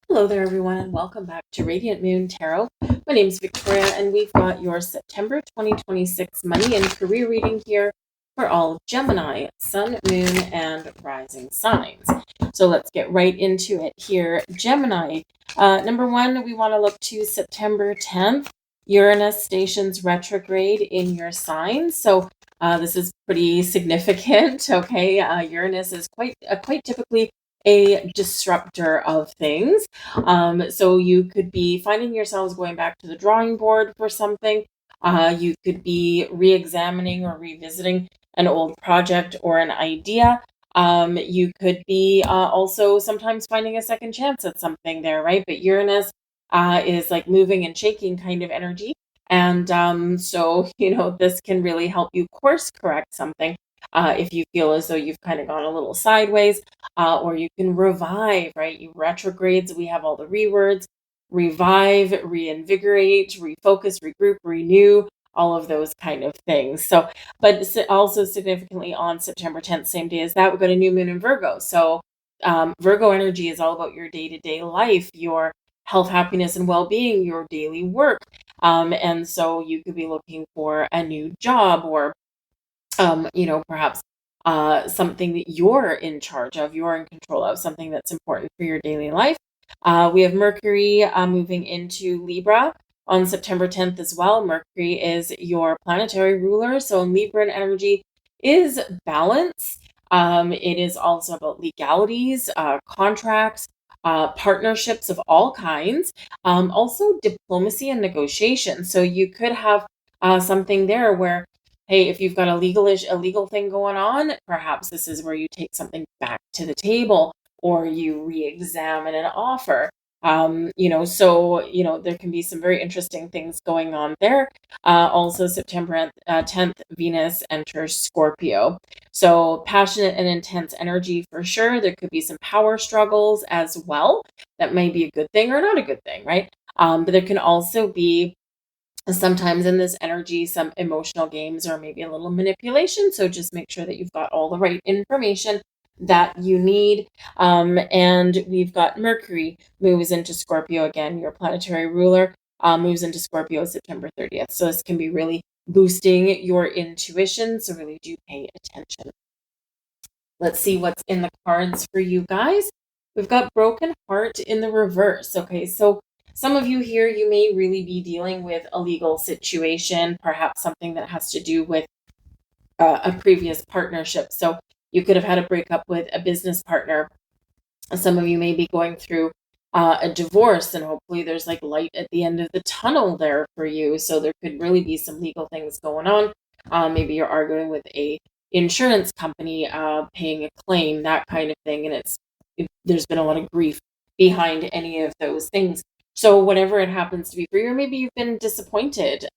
Hello there, everyone, and welcome back to Radiant Moon Tarot. My name is Victoria, and we've got your September 2026 money and career reading here for all Gemini, Sun, Moon, and Rising signs. So let's get right into it here. Gemini, number one, we want to look to September 10th. Uranus stations retrograde in your sign. So this is pretty significant, okay? Uranus is quite typically a disruptor of things. So you could be finding yourselves going back to the drawing board for something. You could be re-examining or revisiting an old project or an idea. You could be also sometimes finding a second chance at something there, right? But Uranus is like moving and shaking kind of energy. And so, this can really help you course correct something if you feel as though you've kind of gone a little sideways, or you can revive, right? You retrogrades, we have all the rewords: revive, reinvigorate, refocus, regroup, renew, all of those kind of things. So, but also significantly on September 10th, same day as that, we've got a new moon in Virgo. So, Virgo energy is all about your day-to-day life, your health, happiness, and well-being, your daily work. And so you could be looking for a new job, or perhaps something that you're in charge of, you're in control of, something that's important for your daily life. We have Mercury moving into Libra on September 10th as well. Mercury is your planetary ruler. So Libran energy is balance. It is also about legalities, contracts, partnerships of all kinds, also diplomacy and negotiation. So you could have something there where, hey, if you've got a legal thing going on, perhaps this is where you take something back to the table, or you re-examine an offer. There can be some very interesting things going on there. Also, September 10th, Venus enters Scorpio. So passionate and intense energy for sure. There could be some power struggles as well. That may be a good thing or not a good thing, right? But there can also be sometimes in this energy some emotional games or maybe a little manipulation. So just make sure that you've got all the right information that you need. And we've got Mercury moves into Scorpio again, your planetary ruler, moves into Scorpio September 30th. So this can be really boosting your intuition. So really do pay attention. Let's see what's in the cards for you guys. We've got Broken Heart in the reverse. Okay, so some of you here, you may really be dealing with a legal situation, perhaps something that has to do with a previous partnership. So you could have had a breakup with a business partner. Some of you may be going through a divorce, and hopefully there's like light at the end of the tunnel there for you. So there could really be some legal things going on. Maybe you're arguing with a insurance company, paying a claim, that kind of thing, and there's been a lot of grief behind any of those things. So whatever it happens to be for you, or maybe you've been disappointed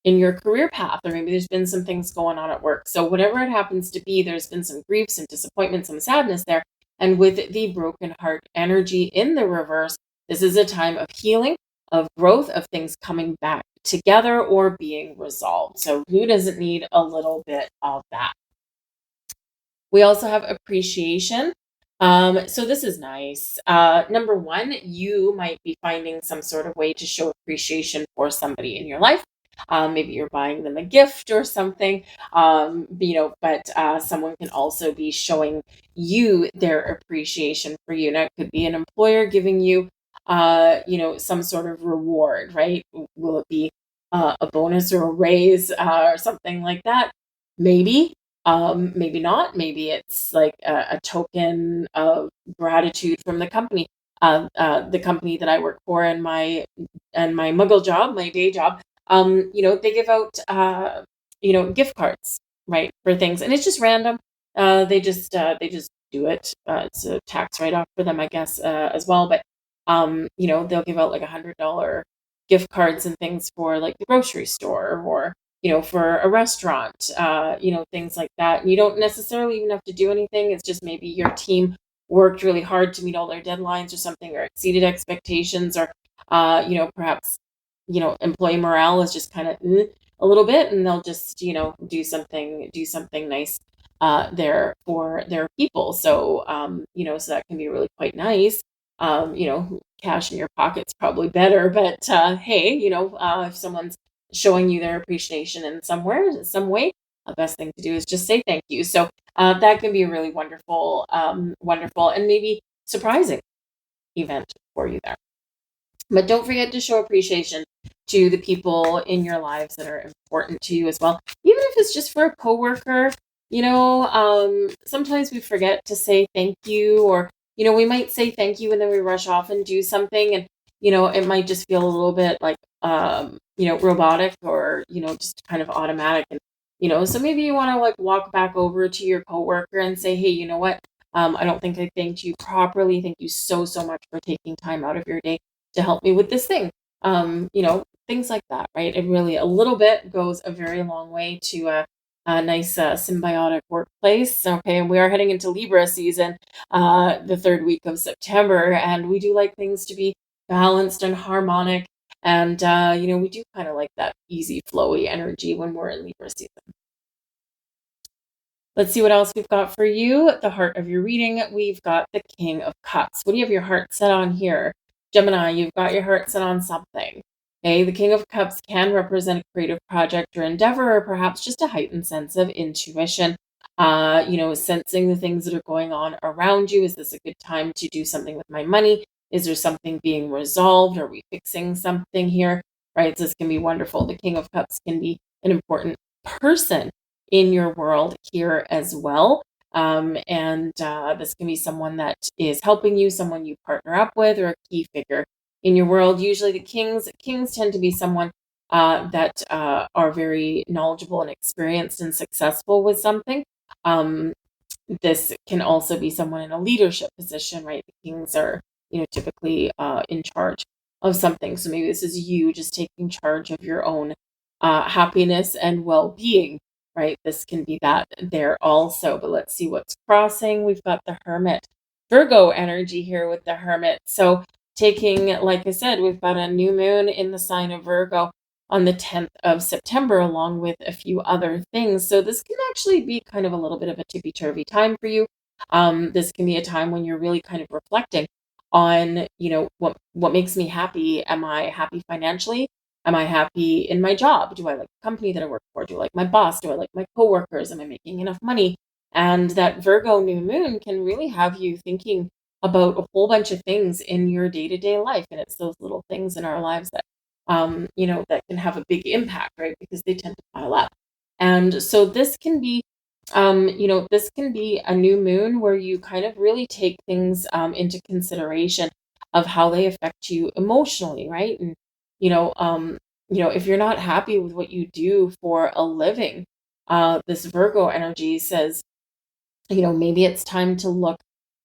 in your career path, or maybe there's been some things going on at work. So whatever it happens to be, there's been some grief, some disappointment, some sadness there. And with the broken heart energy in the reverse, this is a time of healing, of growth, of things coming back together or being resolved. So who doesn't need a little bit of that? We also have appreciation. So this is nice. Number one, you might be finding some sort of way to show appreciation for somebody in your life. Maybe you're buying them a gift or something, but someone can also be showing you their appreciation for you. Now, it could be an employer giving you, some sort of reward, right? Will it be a bonus or a raise or something like that? Maybe. Maybe not. Maybe it's like a token of gratitude from the company. The company that I work for, and my muggle job, my day job, they give out gift cards, right, for things, and it's just random. They just do it. It's a tax write off for them, I guess, as well. But they'll give out like $100 gift cards and things for like the grocery store, or for a restaurant, things like that. And you don't necessarily even have to do anything. It's just maybe your team worked really hard to meet all their deadlines or something, or exceeded expectations, or perhaps employee morale is just kind of a little bit, and they'll just do something nice there for their people. So so that can be really quite nice. cash in your pocket's probably better, but hey, if someone's showing you their appreciation in some way, the best thing to do is just say thank you. So that can be a really wonderful, wonderful and maybe surprising event for you there. But don't forget to show appreciation to the people in your lives that are important to you as well. Even if it's just for a coworker, sometimes we forget to say thank you, or, we might say thank you and then we rush off and do something, and, it might just feel a little bit like, robotic, or, just kind of automatic. And, so maybe you want to like walk back over to your coworker and say, hey, you know what? I don't think I thanked you properly. Thank you so, so much for taking time out of your day to help me with this thing. Things like that, right? And really a little bit goes a very long way to a nice symbiotic workplace. Okay, and we are heading into Libra season, the third week of September, and we do like things to be balanced and harmonic. And, we do kind of like that easy, flowy energy when we're in Libra season. Let's see what else we've got for you. At the heart of your reading, we've got the King of Cups. What do you have your heart set on here? Gemini, you've got your heart set on something. Okay, the King of Cups can represent a creative project or endeavor, or perhaps just a heightened sense of intuition. Sensing the things that are going on around you. Is this a good time to do something with my money? Is there something being resolved? Are we fixing something here? Right? This can be wonderful. The King of Cups can be an important person in your world here as well. This can be someone that is helping you, someone you partner up with, or a key figure in your world. Usually the kings tend to be someone that are very knowledgeable and experienced and successful with something. This can also be someone in a leadership position, right? The kings are, typically in charge of something. So maybe this is you just taking charge of your own happiness and well-being, right? This can be that there also. But let's see what's crossing. We've got the Hermit. Virgo energy here with the Hermit. So taking, like I said, we've got a new moon in the sign of Virgo on the 10th of September, along with a few other things. So this can actually be kind of a little bit of a tippy-turvy time for you. This can be a time when you're really kind of reflecting on, what makes me happy. Am I happy financially? Am I happy in my job? Do I like the company that I work for? Do I like my boss? Do I like my coworkers? Am I making enough money? And that Virgo new moon can really have you thinking about a whole bunch of things in your day-to-day life. And it's those little things in our lives that, that can have a big impact, right? Because they tend to pile up. And so this can be, this can be a new moon where you kind of really take things into consideration of how they affect you emotionally, right? And, if you're not happy with what you do for a living, this Virgo energy says, maybe it's time to look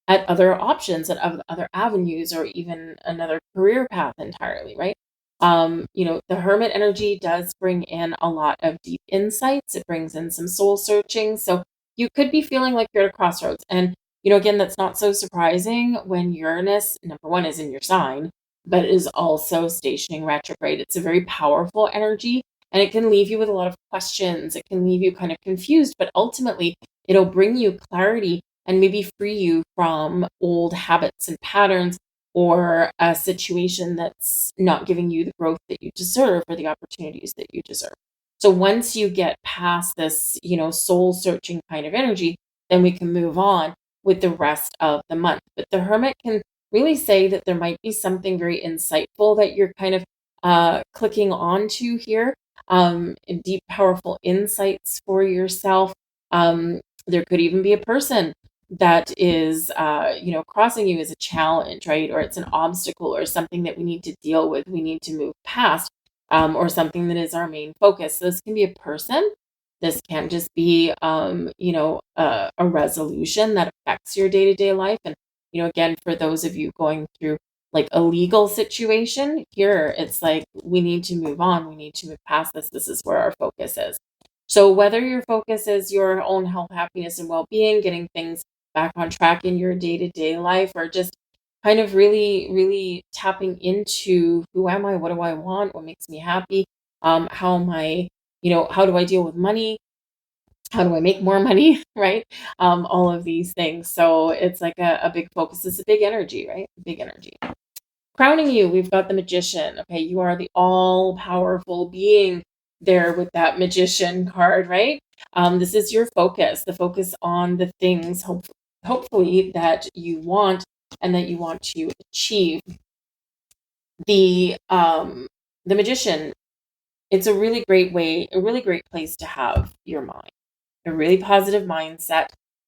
at other options, at other avenues, or even another career path entirely, right? The Hermit energy does bring in a lot of deep insights. It brings in some soul searching. So you could be feeling like you're at a crossroads. And, again, that's not so surprising when Uranus, number one, is in your sign, but is also stationing retrograde. It's a very powerful energy, and it can leave you with a lot of questions. It can leave you kind of confused, but ultimately it'll bring you clarity and maybe free you from old habits and patterns, or a situation that's not giving you the growth that you deserve or the opportunities that you deserve. So once you get past this, soul searching kind of energy, then we can move on with the rest of the month. But the Hermit can really say that there might be something very insightful that you're kind of clicking onto here, deep, powerful insights for yourself. There could even be a person that is, crossing you as a challenge, right? Or it's an obstacle or something that we need to deal with, we need to move past, or something that is our main focus. So this can be a person. This can just be, a resolution that affects your day-to-day life. And, again, for those of you going through like a legal situation here, it's like, we need to move on. We need to move past this. This is where our focus is. So whether your focus is your own health, happiness, and well-being, getting things back on track in your day-to-day life, or just kind of really, really tapping into who am I? What do I want? What makes me happy? How am I, how do I deal with money? how do I make more money, right? All of these things. So it's like a big focus. It's a big energy, right? Big energy. Crowning you, we've got the Magician. Okay, you are the all-powerful being there with that Magician card, right? This is your focus, the focus on the things, hopefully, that you want and that you want to achieve. The Magician, it's a really great way, a really great place to have your mind, a really positive mindset.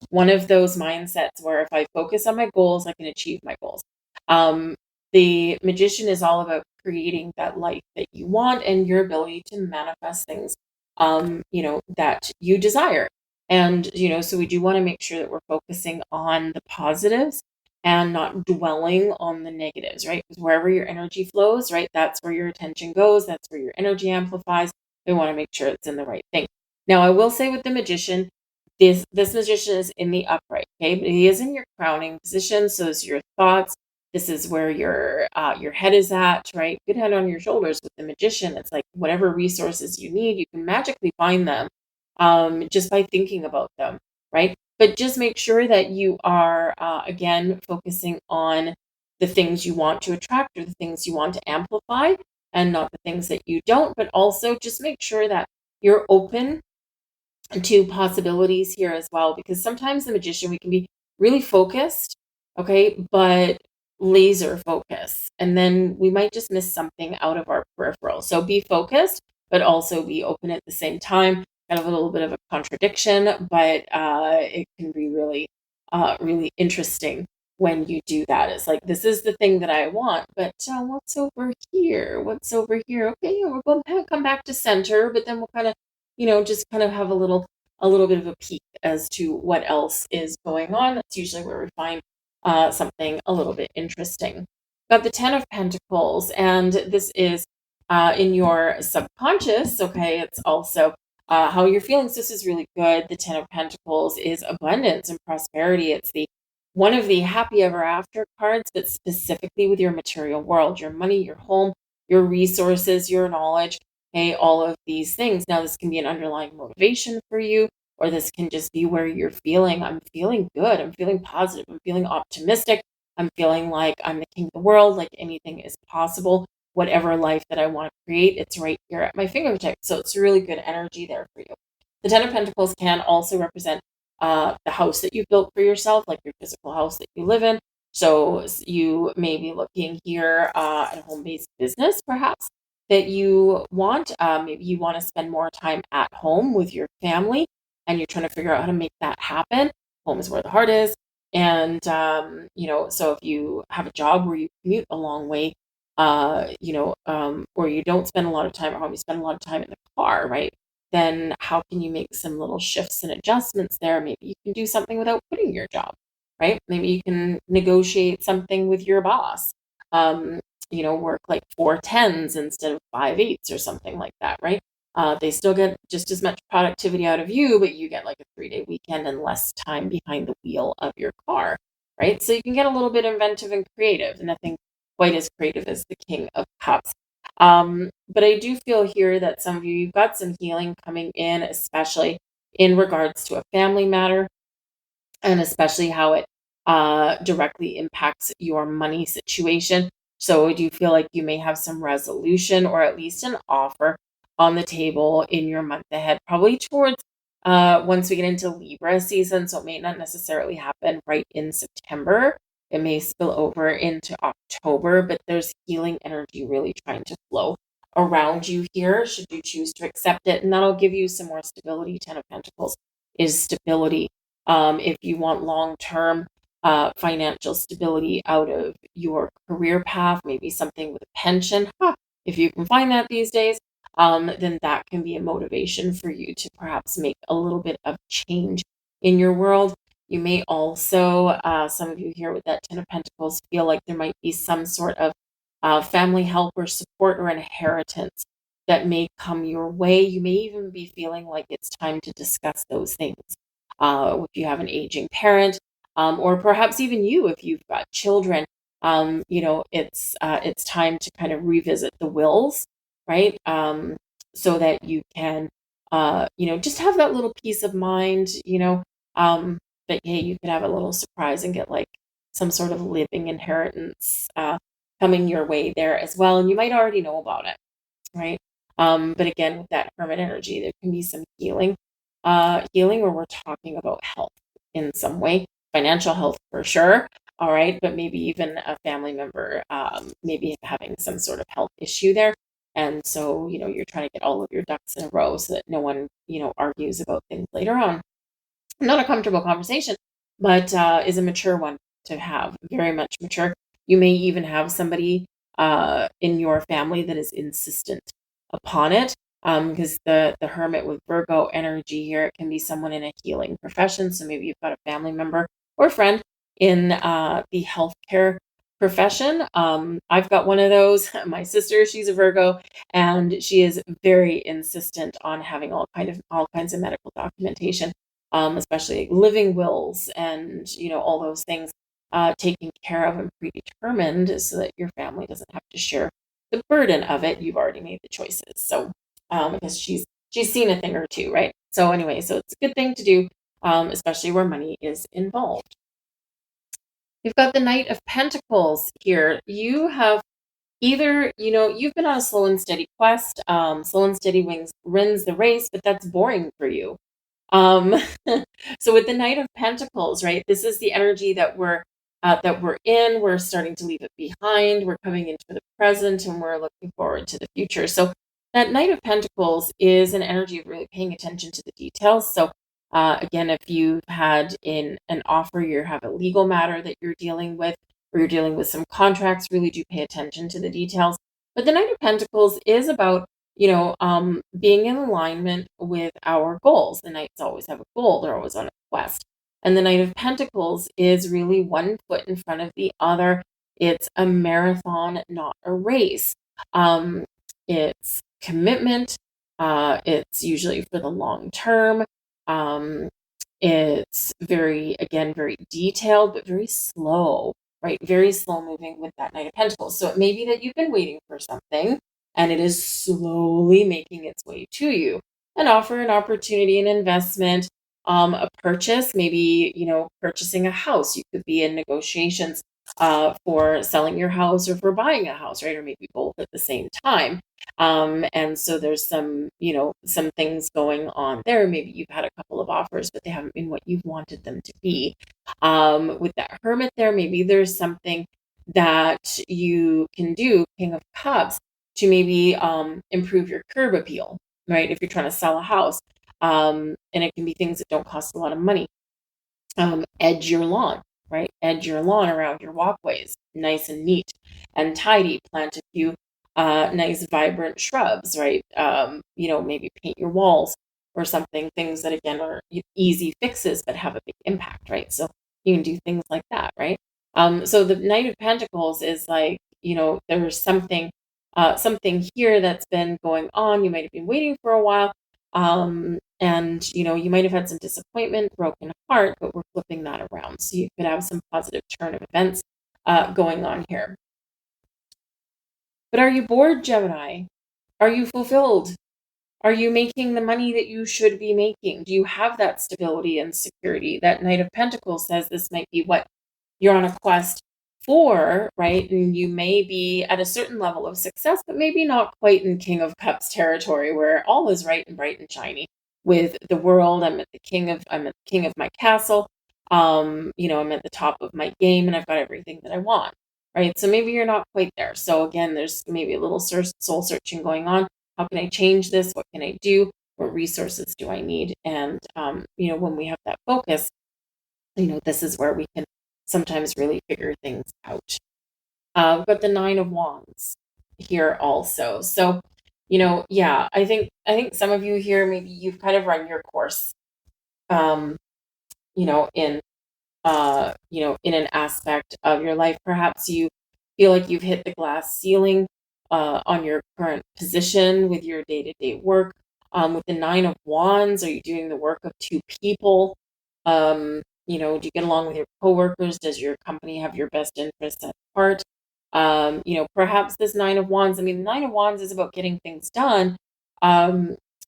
One of those mindsets where if I focus on my goals, I can achieve my goals. Um, the Magician is all about creating that life that you want and your ability to manifest things, that you desire. And, so we do want to make sure that we're focusing on the positives and not dwelling on the negatives, right? Because wherever your energy flows, right, that's where your attention goes. That's where your energy amplifies. We want to make sure it's in the right thing. Now, I will say with the Magician, this Magician is in the upright, okay? But he is in your crowning position, so it's your thoughts. This is where your head is at, right? Good head on your shoulders with the Magician. It's like whatever resources you need, you can magically find them just by thinking about them, right? But just make sure that you are, again, focusing on the things you want to attract or the things you want to amplify and not the things that you don't. But also just make sure that you're open to possibilities here as well, because sometimes the Magician, we can be really focused, okay, but laser focus, and then we might just miss something out of our peripheral. So be focused, but also be open at the same time. Kind of a little bit of a contradiction, but it can be really, really interesting when you do that. It's like, this is the thing that I want, but what's over here? What's over here? Okay, we're going to come back to center, but then we'll kind of just kind of have a little bit of a peek as to what else is going on. That's usually where we find something a little bit interesting. Got the Ten of Pentacles, and this is in your subconscious. Okay, it's also how you're feeling. So this is really good. The Ten of Pentacles is abundance and prosperity. It's the one of the happy ever after cards, but specifically with your material world, your money, your home, your resources, your knowledge. Okay, all of these things. Now, this can be an underlying motivation for you, or this can just be where you're feeling, I'm feeling good, I'm feeling positive, I'm feeling optimistic, I'm feeling like I'm the king of the world, like anything is possible. Whatever life that I want to create, it's right here at my fingertips. So it's really good energy there for you. The Ten of Pentacles can also represent the house that you've built for yourself, like your physical house that you live in. So you may be looking here at a home-based business, perhaps, that you want. Maybe you want to spend more time at home with your family and you're trying to figure out how to make that happen. Home is where the heart is. And, so if you have a job where you commute a long way, or you don't spend a lot of time at home, you spend a lot of time in the car, right? Then how can you make some little shifts and adjustments there? Maybe you can do something without quitting your job, right? Maybe you can negotiate something with your boss. Work like 4 10s instead of 5 8s or something like that, right? They still get just as much productivity out of you, but you get like a 3-day weekend and less time behind the wheel of your car, right? So you can get a little bit inventive and creative, and nothing quite as creative as the King of Cups. But I do feel here that some of you've got some healing coming in, especially in regards to a family matter, and especially how it directly impacts your money situation. So I do feel like you may have some resolution or at least an offer on the table in your month ahead, probably towards once we get into Libra season. So it may not necessarily happen right in September. It may spill over into October, but there's healing energy really trying to flow around you here, should you choose to accept it. And that'll give you some more stability. Ten of Pentacles is stability. If you want long-term financial stability out of your career path, maybe something with a pension, if you can find that these days, then that can be a motivation for you to perhaps make a little bit of change in your world. You may also, some of you here with that Ten of Pentacles, feel like there might be some sort of family help or support or inheritance that may come your way. You may even be feeling like it's time to discuss those things. If you have an aging parent, or perhaps even you, if you've got children, it's time to kind of revisit the wills, right? So that you can just have that little peace of mind, but hey, you could have a little surprise and get like some sort of living inheritance coming your way there as well. And you might already know about it, right? But again, with that hermit energy, there can be some healing where we're talking about health in some way, financial health for sure. All right. But maybe even a family member, maybe having some sort of health issue there. And so, you're trying to get all of your ducks in a row so that no one, argues about things later on. Not a comfortable conversation, but is a mature one to have, very much mature. You may even have somebody in your family that is insistent upon it, because the hermit with Virgo energy here, it can be someone in a healing profession. So maybe you've got a family member or friend in the healthcare profession. I've got one of those. My sister, she's a Virgo, and she is very insistent on having all kinds of medical documentation, especially living wills and all those things taken care of and predetermined so that your family doesn't have to share the burden of it. You've already made the choices. So because she's seen a thing or two, right? So anyway, so it's a good thing to do, especially where money is involved. You've got the Knight of Pentacles here. You have either, you've been on a slow and steady quest. Slow and steady wins the race, but that's boring for you. Um, so with the Knight of Pentacles, right, this is the energy that we're in. We're starting to leave it behind. We're coming into the present, and we're looking forward to the future. So that Knight of Pentacles is an energy of really paying attention to the details. So again, if you've had in an offer, you have a legal matter that you're dealing with, or you're dealing with some contracts, really do pay attention to the details. But the Knight of Pentacles is about being in alignment with our goals. The knights always have a goal. They're always on a quest. And the Knight of Pentacles is really one foot in front of the other. It's a marathon, not a race. It's commitment. It's usually for the long term. It's very detailed, but very slow, right? Very slow moving with that Knight of Pentacles. So it may be that you've been waiting for something, and it is slowly making its way to you. An offer, an opportunity, an investment, a purchase, maybe, purchasing a house. You could be in negotiations for selling your house or for buying a house, right? Or maybe both at the same time. And so there's some things going on there. Maybe you've had a couple of offers, but they haven't been what you've wanted them to be. With that Hermit there, maybe there's something that you can do, King of Cups, to maybe improve your curb appeal, right? If you're trying to sell a house, and it can be things that don't cost a lot of money. Edge your lawn, right? Edge your lawn around your walkways, nice and neat and tidy. Plant a few nice, vibrant shrubs, right? Maybe paint your walls or something. Things that again are easy fixes but have a big impact, right? So you can do things like that, right? So the Knight of Pentacles is like, there's something here that's been going on. You might have been waiting for a while. And you might have had some disappointment, broken heart, but we're flipping that around. So you could have some positive turn of events going on here. But are you bored, Gemini? Are you fulfilled? Are you making the money that you should be making? Do you have that stability and security? That Knight of Pentacles says this might be what you're on a quest for, right? And you may be at a certain level of success, but maybe not quite in King of Cups territory where all is right and bright and shiny with the world. I'm at the king of my castle. I'm at the top of my game and I've got everything that I want, right? So maybe you're not quite there. So again, there's maybe a little soul searching going on. How can I change this? What can I do? What resources do I need? And, when we have that focus, this is where we can sometimes really figure things out. We've got the Nine of Wands here also. So, I think some of you here, maybe you've kind of run your course, in in an aspect of your life. Perhaps you feel like you've hit the glass ceiling on your current position with your day-to-day work. With the Nine of Wands, are you doing the work of two people? Do you get along with your coworkers? Does your company have your best interests at heart? Perhaps this Nine of Wands, the Nine of Wands is about getting things done.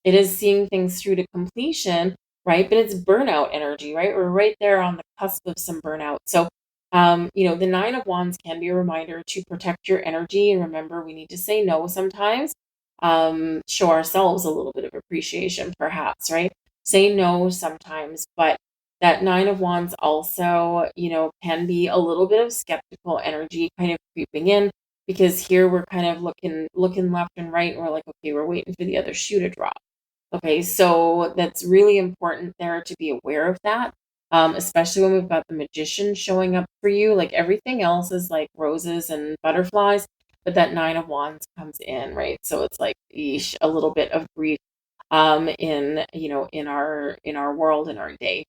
it is seeing things through to completion, right? But it's burnout energy, right? We're right there on the cusp of some burnout. So, the Nine of Wands can be a reminder to protect your energy. And remember, we need to say no sometimes, show ourselves a little bit of appreciation, perhaps, right? Say no sometimes, but that Nine of Wands also, can be a little bit of skeptical energy kind of creeping in, because here we're kind of looking left and right, and we're like, okay, we're waiting for the other shoe to drop. Okay, so that's really important there to be aware of that, especially when we've got the Magician showing up for you. Like everything else is like roses and butterflies, but that Nine of Wands comes in, right? So it's like, yeesh, a little bit of grief, in our world, in our day.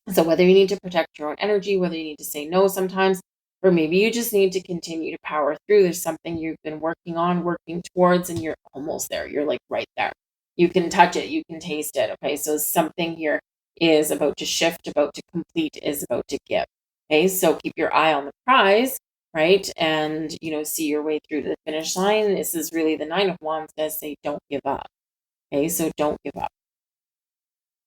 So whether you need to protect your own energy, whether you need to say no sometimes, or maybe you just need to continue to power through. There's something you've been working on, working towards, and you're almost there. You're like right there. You can touch it, you can taste it. Okay. So something here is about to shift, about to complete, is about to give. Okay. So keep your eye on the prize, right? And, see your way through to the finish line. This is really the Nine of Wands does say, don't give up. Okay. So don't give up.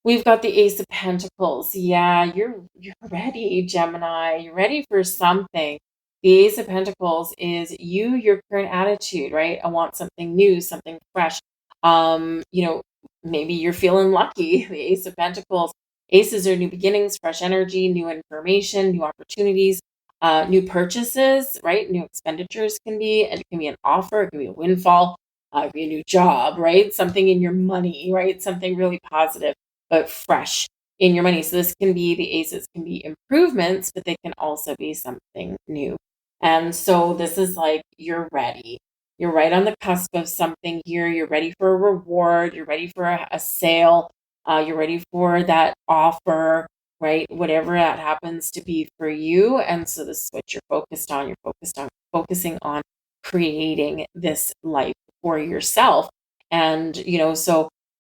We've got the Ace of Pentacles. Yeah, you're ready, Gemini. You're ready for something. The Ace of Pentacles is your current attitude, right? I want something new, something fresh. Maybe you're feeling lucky. The Ace of Pentacles. Aces are new beginnings, fresh energy, new information, new opportunities, new purchases, right? New expenditures it can be an offer, it can be a windfall, it can be a new job, right? Something in your money, right? Something really positive but fresh in your money. So this can be, the aces can be improvements, but they can also be something new. And so this is like, you're ready. You're right on the cusp of something here. You're ready for a reward. You're ready for a sale. You're ready for that offer, right? Whatever that happens to be for you. And so this is what you're focused on. You're focusing on creating this life for yourself. And,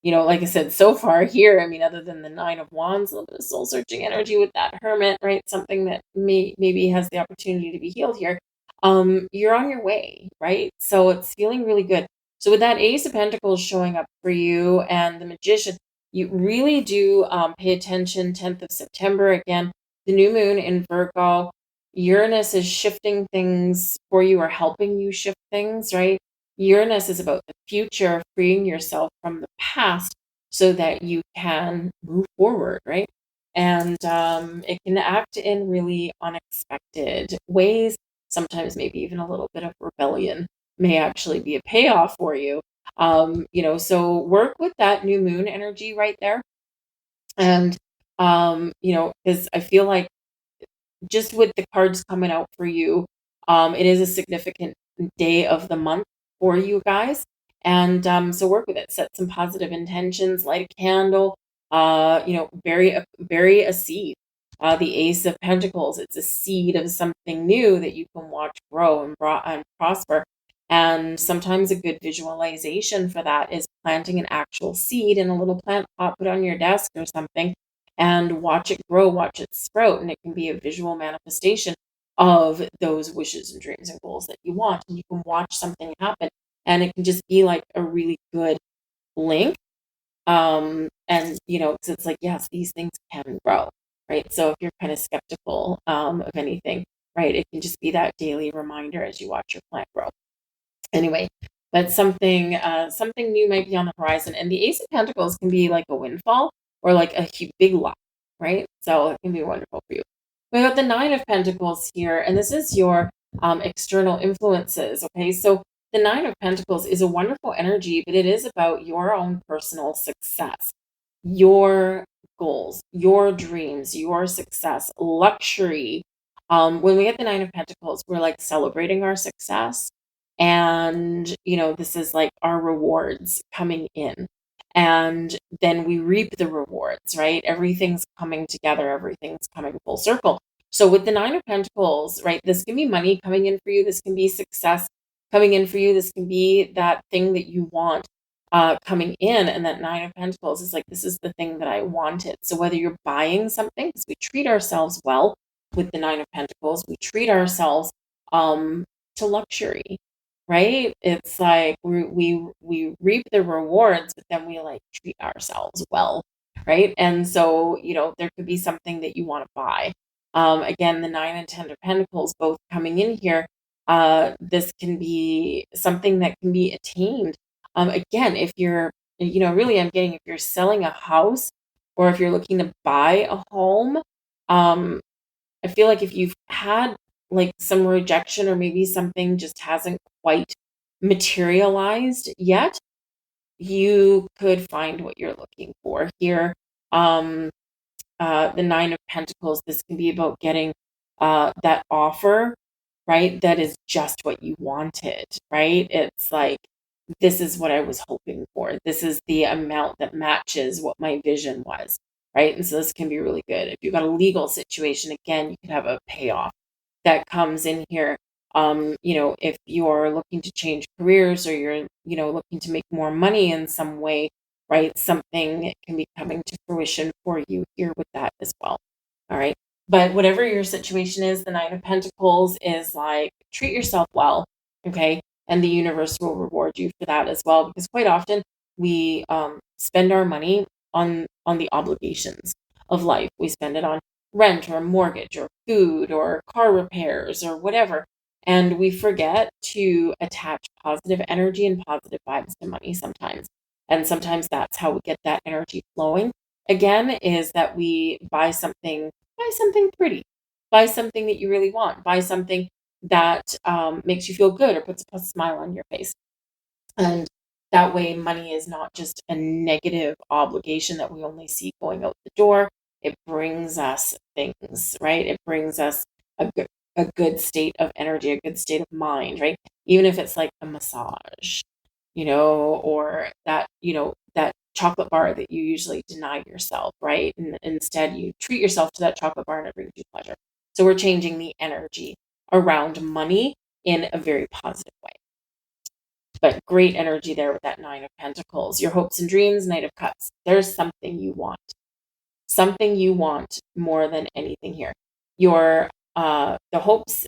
like I said, so far here, I mean, other than the Nine of Wands, a little bit of soul searching energy with that Hermit, right? Something that maybe has the opportunity to be healed here. You're on your way, right? So it's feeling really good. So with that Ace of Pentacles showing up for you and the Magician, you really do pay attention. 10th of September, again, the new moon in Virgo. Uranus is shifting things for you, or helping you shift things, right? Uranus is about the future, freeing yourself from the past so that you can move forward, right? And it can act in really unexpected ways. Sometimes maybe even a little bit of rebellion may actually be a payoff for you. So work with that new moon energy right there. And, because I feel like just with the cards coming out for you, it is a significant day of the month for you guys. And so work with it, set some positive intentions, light a candle, bury a seed. The Ace of Pentacles, it's a seed of something new that you can watch grow and prosper. And sometimes a good visualization for that is planting an actual seed in a little plant pot, put on your desk or something, and watch it grow, watch it sprout. And it can be a visual manifestation of those wishes and dreams and goals that you want. And you can watch something happen. And it can just be like a really good link. Because it's like, yes, these things can grow, right? So if you're kind of skeptical of anything, right, it can just be that daily reminder as you watch your plant grow. Anyway, but something new might be on the horizon, and the Ace of Pentacles can be like a windfall or like a big luck, right? So it can be wonderful for you. We got the Nine of Pentacles here, and this is your external influences. Okay, so the Nine of Pentacles is a wonderful energy, but it is about your own personal success, your goals, your dreams, your success, luxury. When we get the Nine of Pentacles, we're like celebrating our success. And, this is like our rewards coming in. And then we reap the rewards, right? Everything's coming together, everything's coming full circle. So with the Nine of Pentacles, right, this can be money coming in for you. This can be success coming in for you. This can be that thing that you want coming in. And that Nine of Pentacles is like, this is the thing that I wanted. So whether you're buying something, because we treat ourselves well with the Nine of Pentacles, we treat ourselves to luxury. right? It's like we reap the rewards, but then we like treat ourselves well, right? And so, there could be something that you want to buy. Again, the 9 and 10 of Pentacles both coming in here. This can be something that can be attained. Again, if you're, really, I'm getting if you're selling a house or if you're looking to buy a home, um, I feel like if you've had like some rejection or maybe something just hasn't quite materialized yet, you could find what you're looking for here. Um, the 9 of Pentacles, this can be about getting that offer, right? That is just what you wanted, right? It's like, this is what I was hoping for. This is the amount that matches what my vision was, right? And so this can be really good. If you've got a legal situation, again, you could have a payoff that comes in here. If you're looking to change careers or you're, looking to make more money in some way, right? Something can be coming to fruition for you here with that as well. All right. But whatever your situation is, the 9 of Pentacles is like, treat yourself well. Okay. And the universe will reward you for that as well. Because quite often we spend our money on the obligations of life. We spend it on rent or mortgage or food or car repairs or whatever. And we forget to attach positive energy and positive vibes to money sometimes. And sometimes that's how we get that energy flowing. Again, is that we buy something pretty, buy something that you really want, buy something that makes you feel good or puts a smile on your face. And that way, money is not just a negative obligation that we only see going out the door. It brings us things, right? It brings us a good state of energy, a good state of mind, right? Even if it's like a massage, or that chocolate bar that you usually deny yourself, right? And instead you treat yourself to that chocolate bar and it brings you pleasure. So we're changing the energy around money in a very positive way. But great energy there with that 9 of Pentacles. Your hopes and dreams, Knight of Cups. There's something you want more than anything here. Your the hopes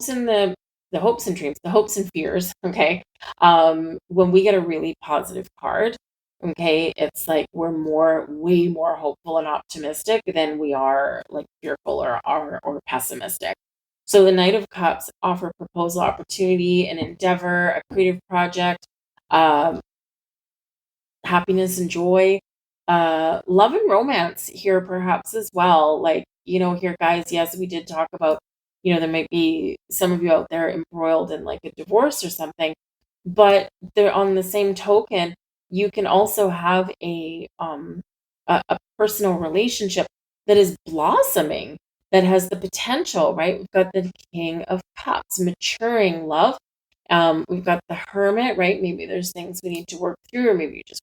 and the hopes and dreams, the hopes and fears. Okay, when we get a really positive card, okay, it's like we're way more hopeful and optimistic than we are like fearful or pessimistic. So the Knight of Cups offer proposal opportunity, an endeavor, a creative project, um, happiness and joy, love and romance here perhaps as well. Like, here, guys, yes, we did talk about, there might be some of you out there embroiled in like a divorce or something, but they're on the same token, you can also have a personal relationship that is blossoming, that has the potential, right? We've got the King of Cups, maturing love. We've got the Hermit, right? Maybe there's things we need to work through, or maybe you're just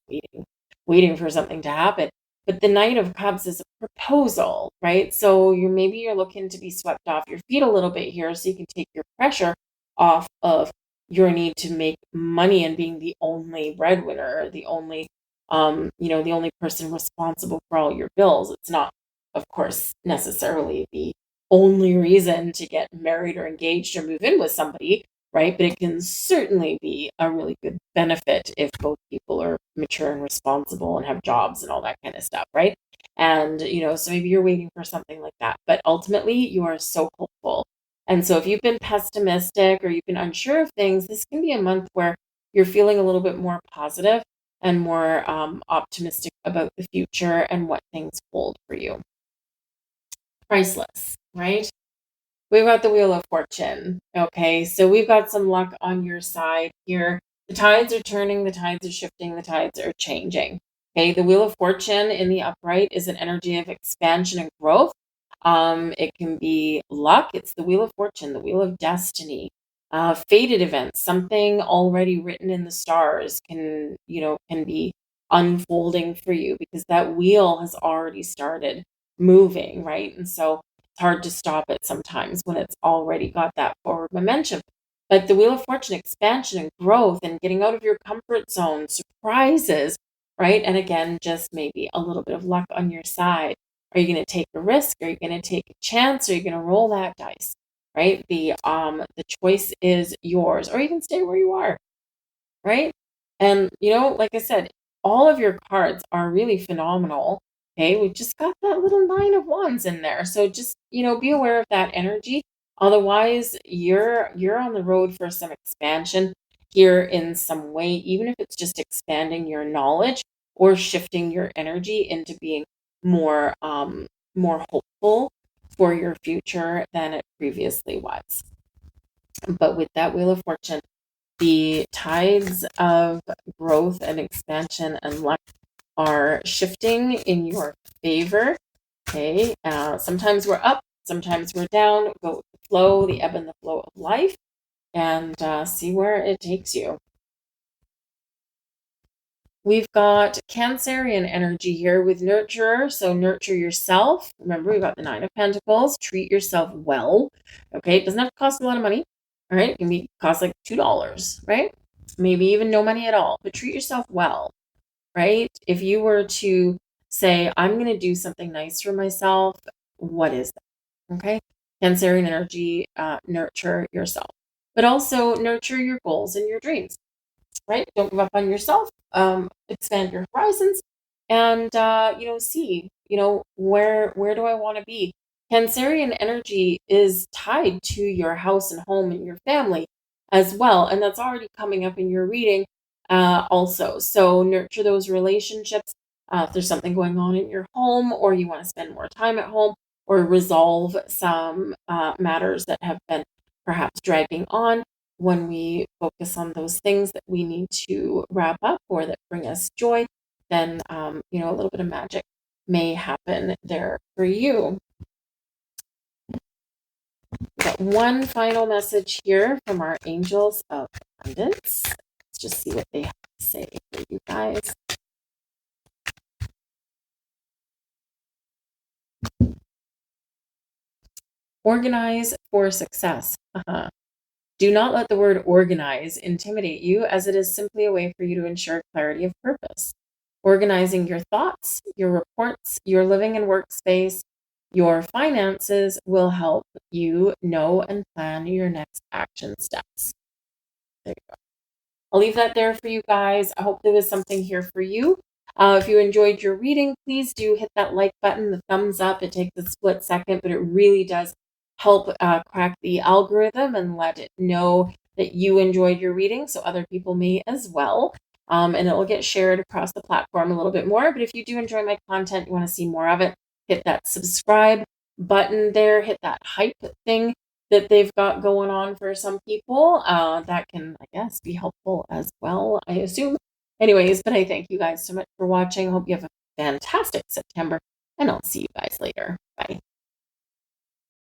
waiting for something to happen. But the Knight of Cups is a proposal, right? So you're looking to be swept off your feet a little bit here, so you can take your pressure off of your need to make money and being the only breadwinner, the only the only person responsible for all your bills. It's not, of course, necessarily the only reason to get married or engaged or move in with somebody, right? But it can certainly be a really good benefit if both people are mature and responsible and have jobs and all that kind of stuff, right? And, so maybe you're waiting for something like that, but ultimately you are so hopeful. And so if you've been pessimistic or you've been unsure of things, this can be a month where you're feeling a little bit more positive and more optimistic about the future and what things hold for you. Priceless, right? We've got the Wheel of Fortune. Okay, so we've got some luck on your side here. The tides are turning, the tides are shifting, the tides are changing. Okay, the Wheel of Fortune in the upright is an energy of expansion and growth. It can be luck. It's the Wheel of Fortune, the Wheel of Destiny, fated events, something already written in the stars can be unfolding for you because that wheel has already started moving, right? And so it's hard to stop it sometimes when it's already got that forward momentum. But the Wheel of Fortune, expansion and growth and getting out of your comfort zone, surprises, right? And again, just maybe a little bit of luck on your side. Are you going to take a risk? Are you going to take a chance? Are you going to roll that dice? right? The choice is yours, or even stay where you are, right? And like I said, all of your cards are really phenomenal. Okay, we just got that little nine of wands in there. So just, be aware of that energy. Otherwise, you're on the road for some expansion here in some way, even if it's just expanding your knowledge or shifting your energy into being more hopeful for your future than it previously was. But with that Wheel of Fortune, the tides of growth and expansion and luck are shifting in your favor. Okay. Sometimes we're up, sometimes we're down. Go with the flow, the ebb and the flow of life, and see where it takes you. We've got Cancerian energy here with Nurturer. So nurture yourself. Remember, we've got the Nine of Pentacles. Treat yourself well. Okay. It doesn't have to cost a lot of money. All right. It can cost like $2, right? Maybe even no money at all, but treat yourself well, right? If you were to say, I'm going to do something nice for myself, what is that? Okay. Cancerian energy, nurture yourself, but also nurture your goals and your dreams, right? Don't give up on yourself. Expand your horizons, and see, where do I want to be? Cancerian energy is tied to your house and home and your family as well, and that's already coming up in your reading, also. So nurture those relationships. If there's something going on in your home, or you want to spend more time at home, or resolve some matters that have been perhaps dragging on, when we focus on those things that we need to wrap up or that bring us joy, then a little bit of magic may happen there for you. We got one final message here from our angels of abundance. Let's just see what they have to say for you guys. Organize for success. Do not let the word organize intimidate you, as it is simply a way for you to ensure clarity of purpose. Organizing your thoughts, your reports, your living and workspace, your finances will help you know and plan your next action steps. There you go. I'll leave that there for you guys. I hope there was something here for you. If you enjoyed your reading, please do hit that like button, the thumbs up. It takes a split second, but it really does help crack the algorithm and let it know that you enjoyed your reading, so other people may as well. And it will get shared across the platform a little bit more. But if you do enjoy my content, you want to see more of it, hit that subscribe button there, hit that hype thing that they've got going on for some people. That can, I guess, be helpful as well, I assume. Anyways, but I thank you guys so much for watching. I hope you have a fantastic September, and I'll see you guys later. Bye.